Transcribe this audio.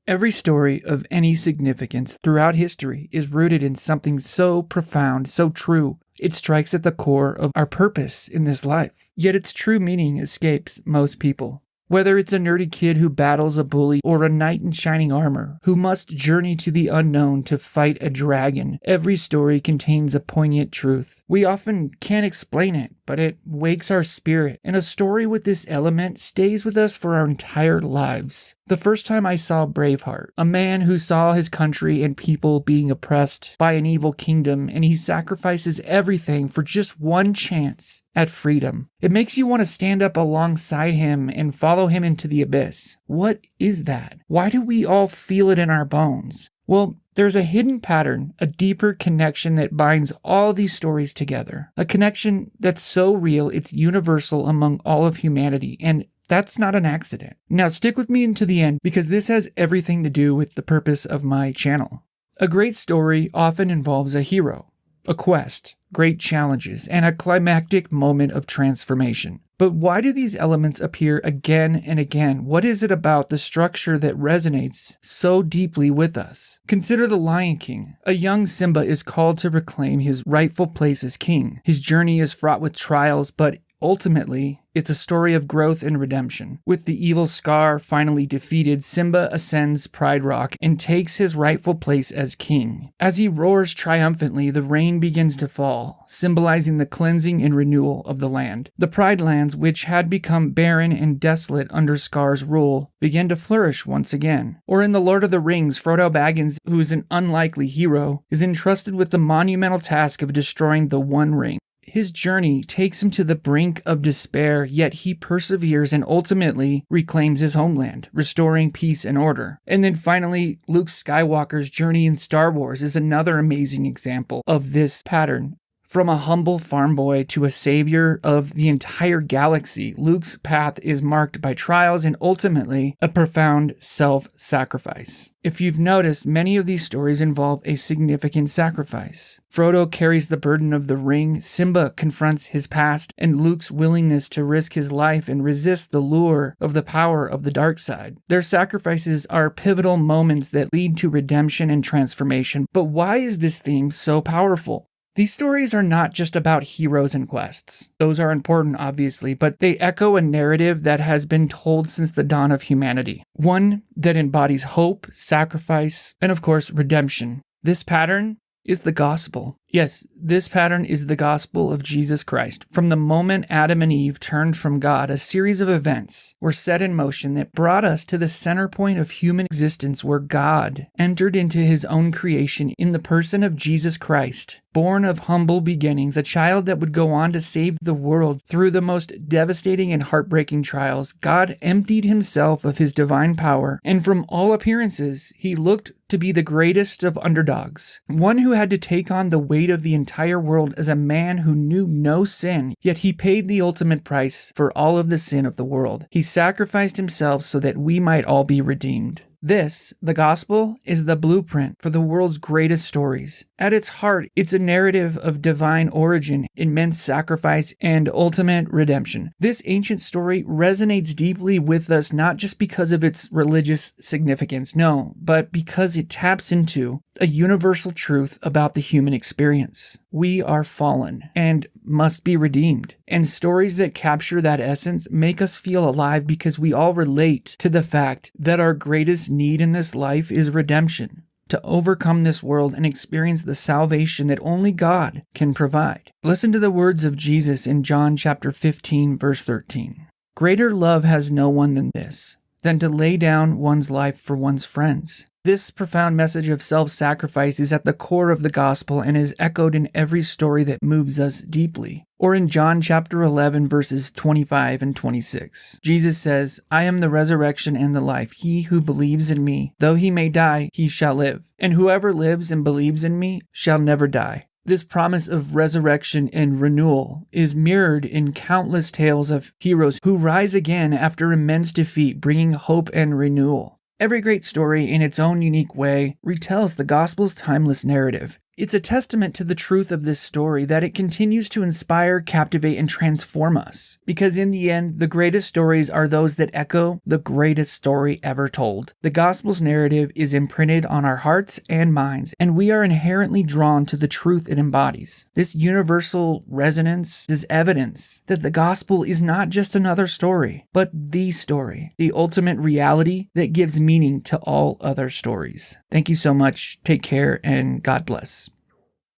Every story of any significance throughout history is rooted in something so profound, so true. It strikes at the core of our purpose in this life. Yet its true meaning escapes most people. Whether it's a nerdy kid who battles a bully or a knight in shining armor who must journey to the unknown to fight a dragon, every story contains a poignant truth. We often can't explain it, but it wakes our spirit, and a story with this element stays with us for our entire lives. The first time I saw Braveheart, a man who saw his country and people being oppressed by an evil kingdom, and he sacrifices everything for just one chance at freedom. It makes you want to stand up alongside him and follow him into the abyss. What is that? Why do we all feel it in our bones? Well, there's a hidden pattern, a deeper connection that binds all these stories together. A connection that's so real it's universal among all of humanity, and that's not an accident. Now stick with me into the end because this has everything to do with the purpose of my channel. A great story often involves a hero, a quest, great challenges, and a climactic moment of transformation. But why do these elements appear again and again? What is it about the structure that resonates so deeply with us? Consider The Lion King. A young Simba is called to reclaim his rightful place as king. His journey is fraught with trials, but ultimately, it's a story of growth and redemption. With the evil Scar finally defeated, Simba ascends Pride Rock and takes his rightful place as king. As he roars triumphantly, the rain begins to fall, symbolizing the cleansing and renewal of the land. The Pride Lands, which had become barren and desolate under Scar's rule, began to flourish once again. Or in The Lord of the Rings, Frodo Baggins, who is an unlikely hero, is entrusted with the monumental task of destroying the One Ring. His journey takes him to the brink of despair, yet he perseveres and ultimately reclaims his homeland, restoring peace and order. And then finally, Luke Skywalker's journey in Star Wars is another amazing example of this pattern. From a humble farm boy to a savior of the entire galaxy, Luke's path is marked by trials and ultimately a profound self-sacrifice. If you've noticed, many of these stories involve a significant sacrifice. Frodo carries the burden of the ring, Simba confronts his past, and Luke's willingness to risk his life and resist the lure of the power of the dark side. Their sacrifices are pivotal moments that lead to redemption and transformation. But why is this theme so powerful? These stories are not just about heroes and quests. Those are important, obviously, but they echo a narrative that has been told since the dawn of humanity. One that embodies hope, sacrifice, and of course, redemption. This pattern is the gospel. Yes, this pattern is the gospel of Jesus Christ. From the moment Adam and Eve turned from God, a series of events were set in motion that brought us to the center point of human existence where God entered into his own creation in the person of Jesus Christ. Born of humble beginnings, a child that would go on to save the world through the most devastating and heartbreaking trials, God emptied himself of his divine power, and from all appearances, he looked to be the greatest of underdogs, one who had to take on the weight of the entire world as a man who knew no sin, yet he paid the ultimate price for all of the sin of the world. He sacrificed himself so that we might all be redeemed. This, the gospel, is the blueprint for the world's greatest stories. At its heart, it's a narrative of divine origin, immense sacrifice, and ultimate redemption. This ancient story resonates deeply with us not just because of its religious significance, no, but because it taps into a universal truth about the human experience. We are fallen and must be redeemed. And stories that capture that essence make us feel alive because we all relate to the fact that our greatest need in this life is redemption, to overcome this world and experience the salvation that only God can provide. Listen to the words of Jesus in John chapter 15, verse 13. Greater love has no one than this, than to lay down one's life for one's friends. This profound message of self-sacrifice is at the core of the gospel and is echoed in every story that moves us deeply. Or in John chapter 11, verses 25 and 26. Jesus says, I am the resurrection and the life. He who believes in me, though he may die, he shall live. And whoever lives and believes in me shall never die. This promise of resurrection and renewal is mirrored in countless tales of heroes who rise again after immense defeat, bringing hope and renewal. Every great story, in its own unique way, retells the gospel's timeless narrative. It's a testament to the truth of this story that it continues to inspire, captivate, and transform us. Because in the end, the greatest stories are those that echo the greatest story ever told. The Gospel's narrative is imprinted on our hearts and minds, and we are inherently drawn to the truth it embodies. This universal resonance is evidence that the Gospel is not just another story, but the story, the ultimate reality that gives meaning to all other stories. Thank you so much. Take care, and God bless.